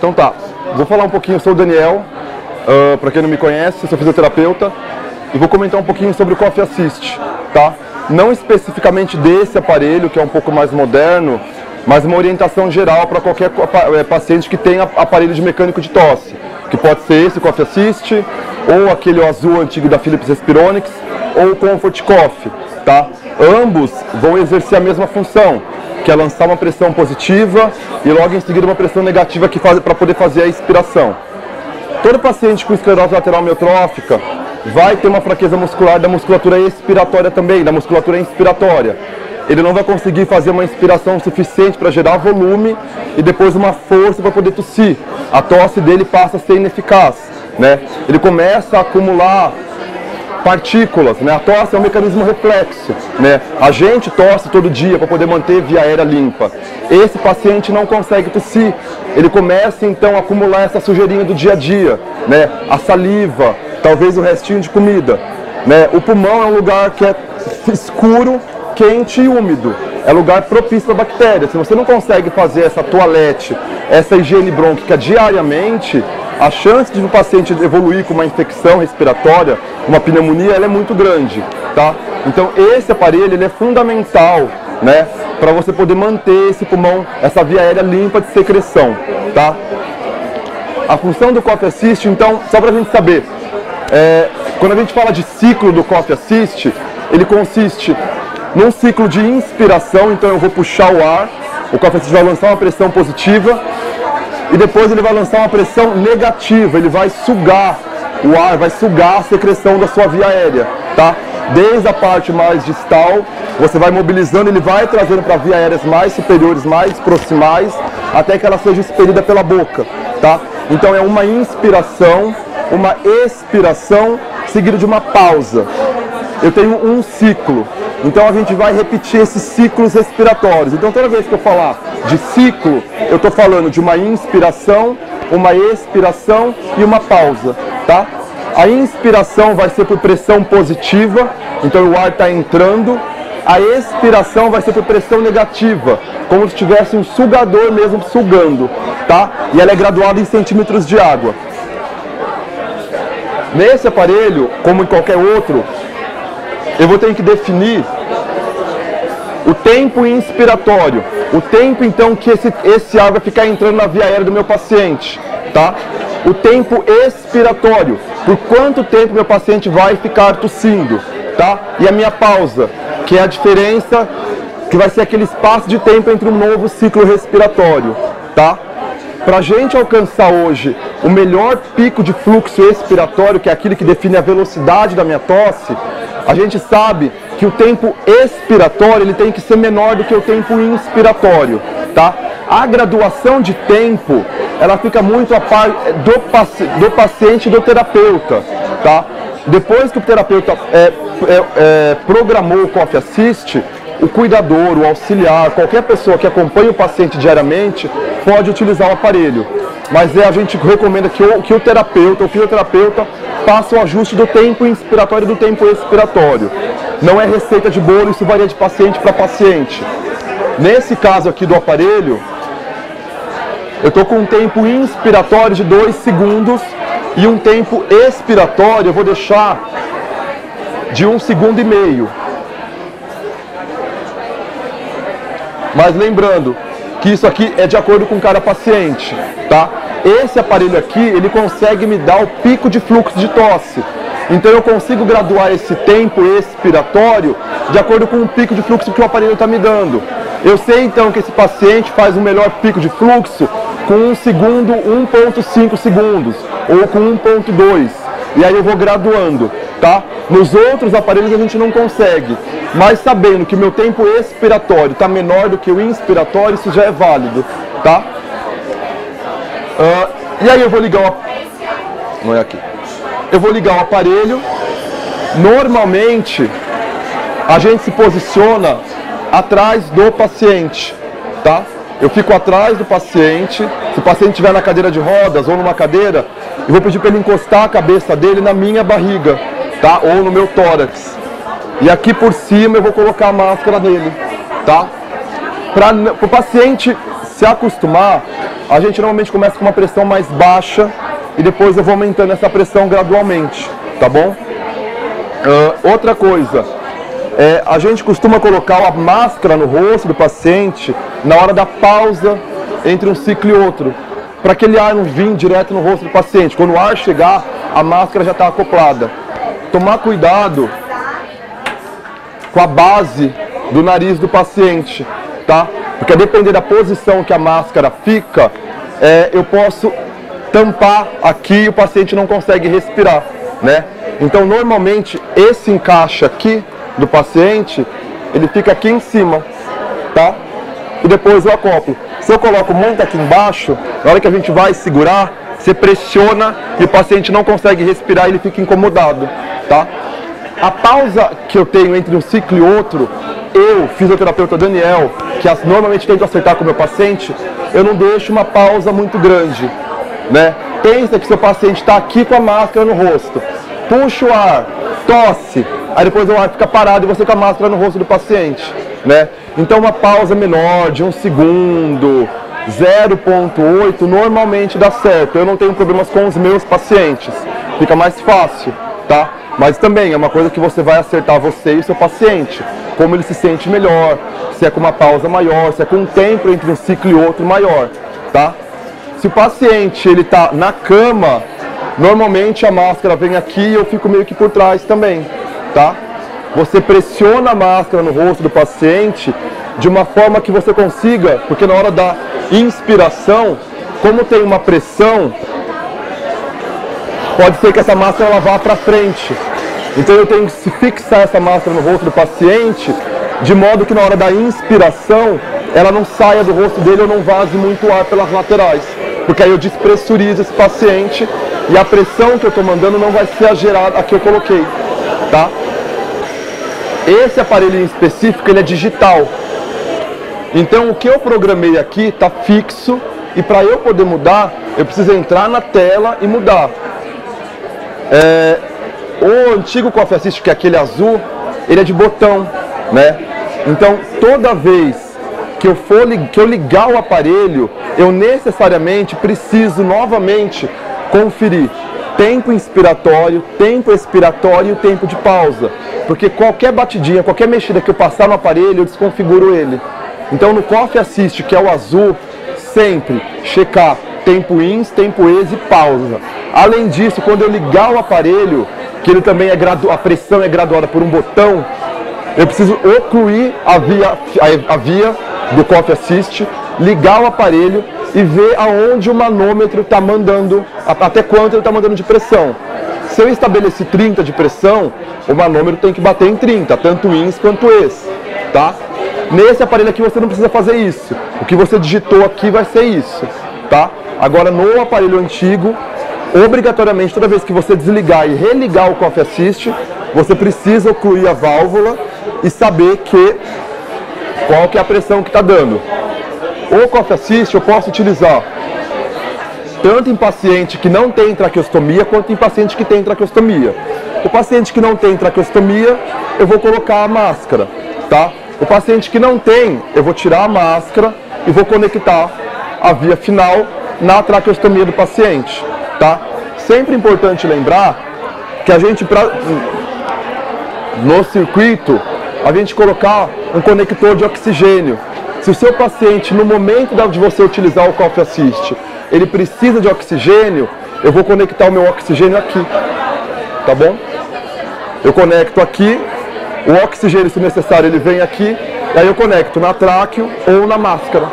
Então tá, vou falar um pouquinho, eu sou o Daniel, para quem não me conhece, sou fisioterapeuta, e vou comentar um pouquinho sobre o Coffee Assist, tá? Não especificamente desse aparelho, que é um pouco mais moderno, mas uma orientação geral para qualquer paciente que tenha aparelho de mecânico de tosse, que pode ser esse Coffee Assist, ou aquele azul antigo da Philips Respironics, ou o Comfort Coffee, tá? Ambos vão exercer a mesma função, que é lançar uma pressão positiva e logo em seguida uma pressão negativa para poder fazer a expiração. Todo paciente com esclerose lateral amiotrófica vai ter uma fraqueza muscular da musculatura expiratória também, da musculatura inspiratória. Ele não vai conseguir fazer uma inspiração suficiente para gerar volume e depois uma força para poder tossir. A tosse dele passa a ser ineficaz, né? Ele começa a acumular partículas, né? A tosse é um mecanismo reflexo, né? A gente tosse todo dia para poder manter via aérea limpa. Esse paciente não consegue tossir. Ele começa então a acumular essa sujeirinha do dia a dia, né? A saliva, talvez o restinho de comida, né? O pulmão é um lugar que é escuro, quente e úmido. É lugar propício para bactérias. Se você não consegue fazer essa toalete, essa higiene brônquica diariamente, a chance de o paciente evoluir com uma infecção respiratória, uma pneumonia, ela é muito grande, tá? Então esse aparelho ele é fundamental, né, para você poder manter esse pulmão, essa via aérea limpa de secreção, tá? A função do Coffee Assist, então, só para a gente saber, quando a gente fala de ciclo do Coffee Assist, ele consiste num ciclo de inspiração, então eu vou puxar o ar, o Coffee Assist vai lançar uma pressão positiva, e depois ele vai lançar uma pressão negativa, ele vai sugar o ar, vai sugar a secreção da sua via aérea, tá? Desde a parte mais distal, você vai mobilizando, ele vai trazendo para vias aéreas mais superiores, mais proximais, até que ela seja expelida pela boca, tá? Então é uma inspiração, uma expiração, seguido de uma pausa. Eu tenho um ciclo, então a gente vai repetir esses ciclos respiratórios. Então toda vez que eu falar de ciclo, eu estou falando de uma inspiração, uma expiração e uma pausa, tá? A inspiração vai ser por pressão positiva, então o ar está entrando. A expiração vai ser por pressão negativa, como se tivesse um sugador mesmo sugando, tá? E ela é graduada em centímetros de água. Nesse aparelho, como em qualquer outro, eu vou ter que definir o tempo inspiratório, o tempo então que esse ar vai ficar entrando na via aérea do meu paciente, tá? O tempo expiratório, por quanto tempo meu paciente vai ficar tossindo, tá? E a minha pausa, que é a diferença, que vai ser aquele espaço de tempo entre um novo ciclo respiratório, tá? Para a gente alcançar hoje o melhor pico de fluxo expiratório, que é aquilo que define a velocidade da minha tosse, a gente sabe que o tempo expiratório ele tem que ser menor do que o tempo inspiratório, tá? A graduação de tempo, ela fica muito a par do paciente e do terapeuta, tá? Depois que o terapeuta programou o Coffee Assist, o cuidador, o auxiliar, qualquer pessoa que acompanha o paciente diariamente pode utilizar o aparelho. Mas a gente recomenda que o terapeuta, o fisioterapeuta, faça o ajuste do tempo inspiratório e do tempo expiratório. Não é receita de bolo, isso varia de paciente para paciente. Nesse caso aqui do aparelho, eu estou com um tempo inspiratório de 2 segundos e um tempo expiratório eu vou deixar de 1,5 segundos. Mas lembrando que isso aqui é de acordo com cada paciente, tá? Esse aparelho aqui, ele consegue me dar o pico de fluxo de tosse. Então eu consigo graduar esse tempo expiratório de acordo com o pico de fluxo que o aparelho está me dando. Eu sei então que esse paciente faz um melhor pico de fluxo com 1 segundo, 1,5 segundos, ou com 1,2. E aí eu vou graduando, tá? Nos outros aparelhos a gente não consegue, mas sabendo que meu tempo expiratório está menor do que o inspiratório, isso já é válido, tá? E aí eu vou ligar o... Não é aqui. Eu vou ligar o aparelho. Normalmente, a gente se posiciona atrás do paciente, tá? Eu fico atrás do paciente. Se o paciente estiver na cadeira de rodas ou numa cadeira, eu vou pedir para ele encostar a cabeça dele na minha barriga, tá? Ou no meu tórax. E aqui por cima eu vou colocar a máscara nele, tá? Para o paciente se acostumar a gente normalmente começa com uma pressão mais baixa e depois eu vou aumentando essa pressão gradualmente, tá bom? Outra coisa, a gente costuma colocar a máscara no rosto do paciente na hora da pausa entre um ciclo e outro, para aquele ar não vir direto no rosto do paciente. Quando o ar chegar, a máscara já está acoplada. Tomar cuidado com a base do nariz do paciente, tá? Porque a depender da posição que a máscara fica, eu posso tampar aqui e o paciente não consegue respirar, né? Então, normalmente, esse encaixe aqui do paciente, ele fica aqui em cima, tá? E depois eu acoplo. Se eu coloco muito aqui embaixo, na hora que a gente vai segurar, você pressiona e o paciente não consegue respirar e ele fica incomodado, tá? A pausa que eu tenho entre um ciclo e outro, eu, fisioterapeuta Daniel, que normalmente tento acertar com o meu paciente, eu não deixo uma pausa muito grande, né? Pensa que seu paciente está aqui com a máscara no rosto, puxa o ar, tosse, aí depois o ar fica parado e você com a máscara no rosto do paciente, né? Então uma pausa menor, de 1 segundo, 0,8, normalmente dá certo. Eu não tenho problemas com os meus pacientes, fica mais fácil, tá? Mas também é uma coisa que você vai acertar você e o seu paciente, como ele se sente melhor, se é com uma pausa maior, se é com um tempo entre um ciclo e outro maior, tá? Se o paciente ele tá na cama, normalmente a máscara vem aqui e eu fico meio que por trás também, tá? Você pressiona a máscara no rosto do paciente de uma forma que você consiga, porque na hora da inspiração, como tem uma pressão, pode ser que essa máscara ela vá para frente. Então eu tenho que fixar essa máscara no rosto do paciente, de modo que na hora da inspiração, ela não saia do rosto dele ou não vaze muito ar pelas laterais. Porque aí eu despressurizo esse paciente e a pressão que eu estou mandando não vai ser a gerada a que eu coloquei, tá? Esse aparelho em específico, ele é digital. Então o que eu programei aqui está fixo e para eu poder mudar, eu preciso entrar na tela e mudar. O antigo Coffee Assist, que é aquele azul, ele é de botão, né? Então toda vez que eu ligar o aparelho, eu necessariamente preciso novamente conferir tempo inspiratório, tempo expiratório e o tempo de pausa. Porque qualquer batidinha, qualquer mexida que eu passar no aparelho, eu desconfiguro ele. Então no Coffee Assist, que é o azul, sempre checar tempo ins, tempo ex e pausa. Além disso, quando eu ligar o aparelho, que ele também a pressão é graduada por um botão, eu preciso ocluir a via do Coffee Assist, ligar o aparelho e ver aonde o manômetro está mandando, até quanto ele está mandando de pressão. Se eu estabeleci 30 de pressão, o manômetro tem que bater em 30, tanto ins quanto ex, tá? Nesse aparelho aqui você não precisa fazer isso. O que você digitou aqui vai ser isso, tá? Agora no aparelho antigo, obrigatoriamente toda vez que você desligar e religar o Coffee Assist, você precisa ocluir a válvula e saber qual que é a pressão que está dando. O Coffee Assist eu posso utilizar tanto em paciente que não tem traqueostomia, quanto em paciente que tem traqueostomia. O paciente que não tem traqueostomia, eu vou colocar a máscara, tá? O paciente que não tem, eu vou tirar a máscara e vou conectar a via final na traqueostomia do paciente, tá? Sempre importante lembrar que a gente, no circuito, a gente colocar um conector de oxigênio. Se o seu paciente, no momento de você utilizar o Coffee Assist, ele precisa de oxigênio, eu vou conectar o meu oxigênio aqui, tá bom? Eu conecto aqui, o oxigênio, se necessário, ele vem aqui, e aí eu conecto na tráqueo ou na máscara,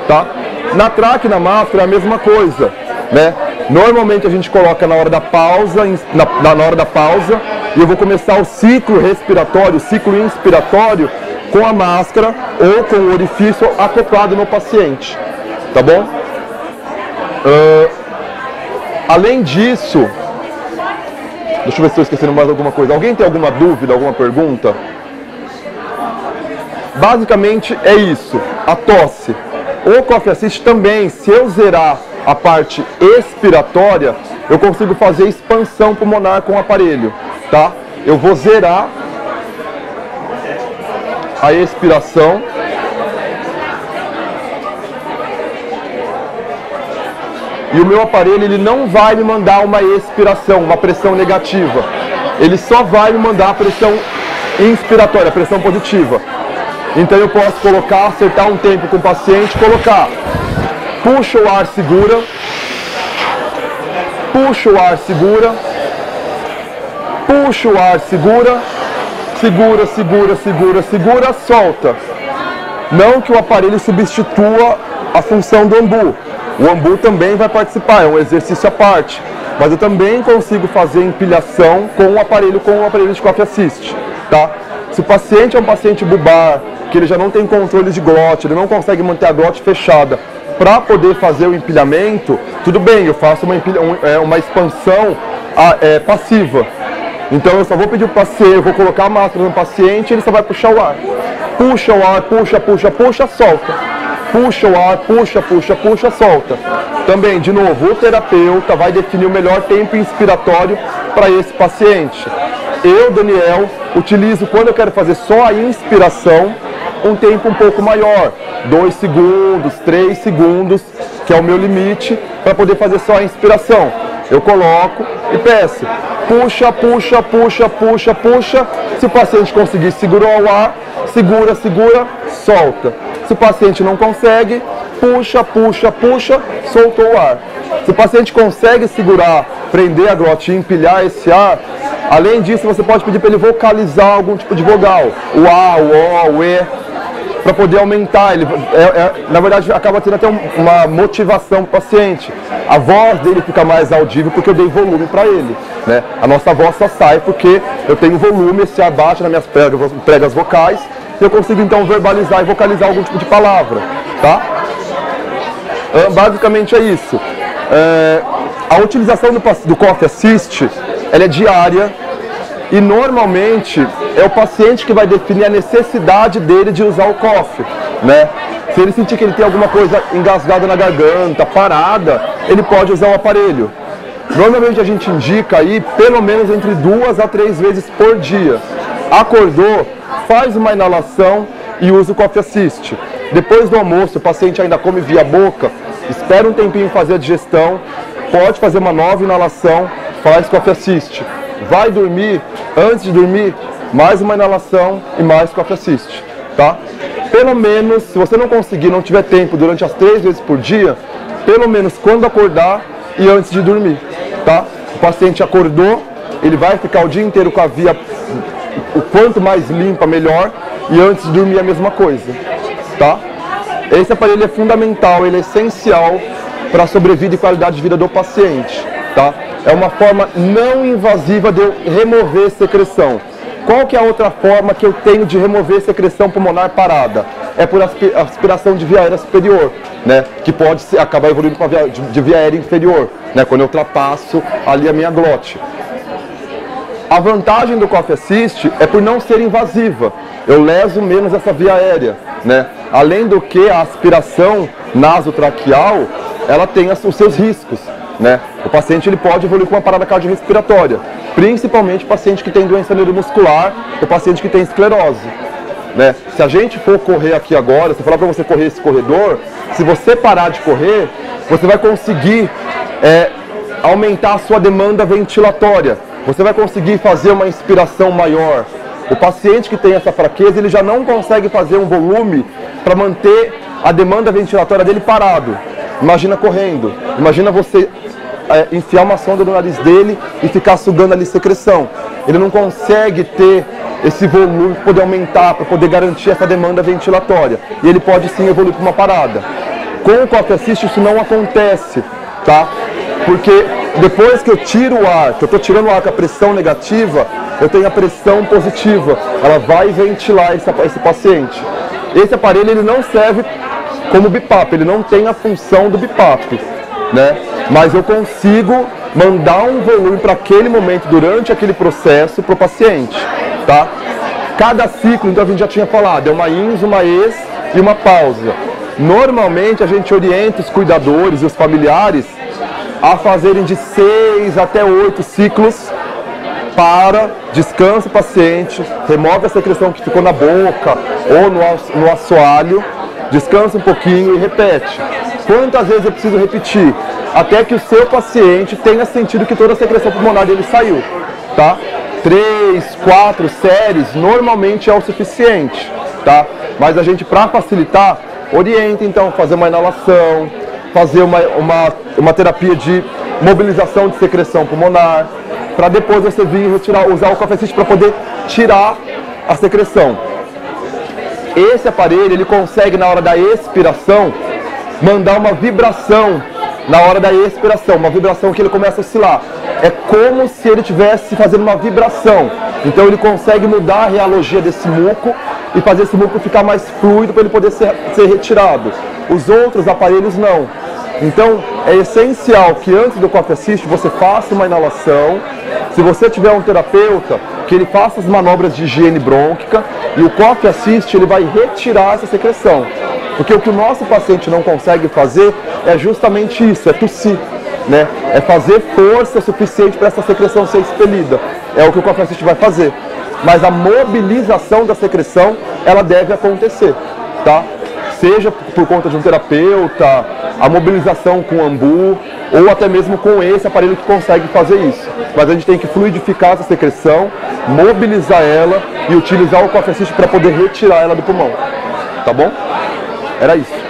tá? Na tráqueo e na máscara é a mesma coisa, né? Normalmente a gente coloca na hora da pausa, na hora da pausa, e eu vou começar o ciclo respiratório, o ciclo inspiratório, com a máscara ou com o orifício acoplado no paciente, tá bom? Além disso, deixa eu ver se estou esquecendo mais alguma coisa. Alguém tem alguma dúvida, alguma pergunta? Basicamente é isso, a tosse. O Coffee Assist também, se eu zerar a parte expiratória, eu consigo fazer expansão pulmonar com o aparelho, tá? Eu vou zerar a expiração e o meu aparelho ele não vai me mandar uma expiração, uma pressão negativa. Ele só vai me mandar a pressão inspiratória, a pressão positiva. Então eu posso colocar, acertar um tempo com o paciente, colocar, puxa o ar, segura, puxa o ar, segura, puxa o ar, segura, segura, segura, segura, segura, solta. Não que o aparelho substitua a função do ambu. O ambu também vai participar, é um exercício à parte. Mas eu também consigo fazer empilhação com o aparelho de Coffee Assist, tá? Se o paciente é um paciente bulbar, que ele já não tem controle de glote, ele não consegue manter a glote fechada para poder fazer o empilhamento, tudo bem, eu faço uma expansão passiva. Então eu só vou pedir para o paciente, eu vou colocar a máscara no paciente e ele só vai puxar o ar. Puxa o ar, puxa, puxa, puxa, solta. Puxa o ar, puxa, puxa, puxa, solta. Também, de novo, o terapeuta vai definir o melhor tempo inspiratório para esse paciente. Eu, Daniel, utilizo, quando eu quero fazer só a inspiração, um tempo um pouco maior, 2 segundos, 3 segundos, que é o meu limite, para poder fazer só a inspiração. Eu coloco e peço, puxa, puxa, puxa, puxa, puxa. Se o paciente conseguir segurar o ar, segura, segura, solta. Se o paciente não consegue, puxa, puxa, puxa, soltou o ar. Se o paciente consegue segurar, prender a glote e empilhar esse ar, além disso você pode pedir para ele vocalizar algum tipo de vogal, o A, o O, o E, para poder aumentar. Ele, na verdade, acaba tendo até uma motivação para o paciente. A voz dele fica mais audível porque eu dei volume para ele, né? A nossa voz só sai porque eu tenho volume, esse ar bate nas minhas pregas vocais, e eu consigo então verbalizar e vocalizar algum tipo de palavra, tá? Basicamente é isso. A utilização do Coffee Assist, ela é diária e normalmente é o paciente que vai definir a necessidade dele de usar o coffee, né? Se ele sentir que ele tem alguma coisa engasgada na garganta, parada, ele pode usar o aparelho. Normalmente a gente indica aí pelo menos entre 2 a 3 vezes por dia. Acordou, faz uma inalação e usa o Coffee Assist. Depois do almoço, o paciente ainda come via boca, espera um tempinho fazer a digestão, pode fazer uma nova inalação, faz Coffee Assist. Vai dormir, antes de dormir, mais uma inalação e mais Coffee Assist, tá? Pelo menos, se você não conseguir, não tiver tempo durante as 3 vezes por dia, pelo menos quando acordar e antes de dormir, tá? O paciente acordou, ele vai ficar o dia inteiro com a via o quanto mais limpa, melhor, e antes de dormir a mesma coisa, tá? Esse aparelho é fundamental, ele é essencial para a sobrevida e qualidade de vida do paciente, tá? É uma forma não invasiva de eu remover secreção. Qual que é a outra forma que eu tenho de remover secreção pulmonar parada? É por aspiração de via aérea superior, né? Que pode acabar evoluindo para de via aérea inferior, né? Quando eu ultrapasso ali a minha glote. A vantagem do Coffee Assist é por não ser invasiva. Eu leso menos essa via aérea, né? Além do que a aspiração nasotraqueal, ela tem os seus riscos, né? O paciente ele pode evoluir com uma parada cardiorrespiratória, principalmente o paciente que tem doença neuromuscular, o paciente que tem esclerose, né? Se a gente for correr aqui agora, se eu falar para você correr esse corredor, se você parar de correr, você vai conseguir aumentar a sua demanda ventilatória, você vai conseguir fazer uma inspiração maior. O paciente que tem essa fraqueza, ele já não consegue fazer um volume para manter a demanda ventilatória dele parado. Imagina correndo, imagina você enfiar uma sonda no nariz dele e ficar sugando ali secreção. Ele não consegue ter esse volume para poder aumentar, para poder garantir essa demanda ventilatória. E ele pode sim evoluir para uma parada. Com o Coffee Assist isso não acontece, tá? Porque depois que eu tiro o ar, que eu estou tirando o ar com a pressão negativa, eu tenho a pressão positiva. Ela vai ventilar esse paciente. Esse aparelho ele não serve como BiPAP, ele não tem a função do BiPAP, né? Mas eu consigo mandar um volume para aquele momento, durante aquele processo, para o paciente, tá? Cada ciclo, então a gente já tinha falado, é uma INS, uma ES e uma pausa. Normalmente a gente orienta os cuidadores e os familiares a fazerem de 6 até 8 ciclos. Para, descansa o paciente, remove a secreção que ficou na boca ou no assoalho, descansa um pouquinho e repete. Quantas vezes eu preciso repetir? até que o seu paciente tenha sentido que toda a secreção pulmonar dele saiu, tá? 3, 4 séries normalmente é o suficiente, tá? Mas a gente, para facilitar, orienta então fazer uma inalação, fazer uma terapia de mobilização de secreção pulmonar, para depois você vir retirar, usar o Coffee Assist para poder tirar a secreção. Esse aparelho, ele consegue na hora da expiração mandar uma vibração na hora da expiração, uma vibração que ele começa a oscilar. É como se ele estivesse fazendo uma vibração. Então ele consegue mudar a realogia desse muco e fazer esse muco ficar mais fluido para ele poder ser retirado. Os outros aparelhos não. Então é essencial que antes do Coffee Assist você faça uma inalação. Se você tiver um terapeuta, que ele faça as manobras de higiene brônquica e o Coffee Assist ele vai retirar essa secreção. Porque o que o nosso paciente não consegue fazer é justamente isso, é tossir, né? É fazer força suficiente para essa secreção ser expelida. É o que o Coffee Assist vai fazer. Mas a mobilização da secreção, ela deve acontecer, tá? Seja por conta de um terapeuta, a mobilização com ambu, ou até mesmo com esse aparelho que consegue fazer isso. Mas a gente tem que fluidificar essa secreção, mobilizar ela e utilizar o Coffee Assist para poder retirar ela do pulmão, tá bom? Era isso.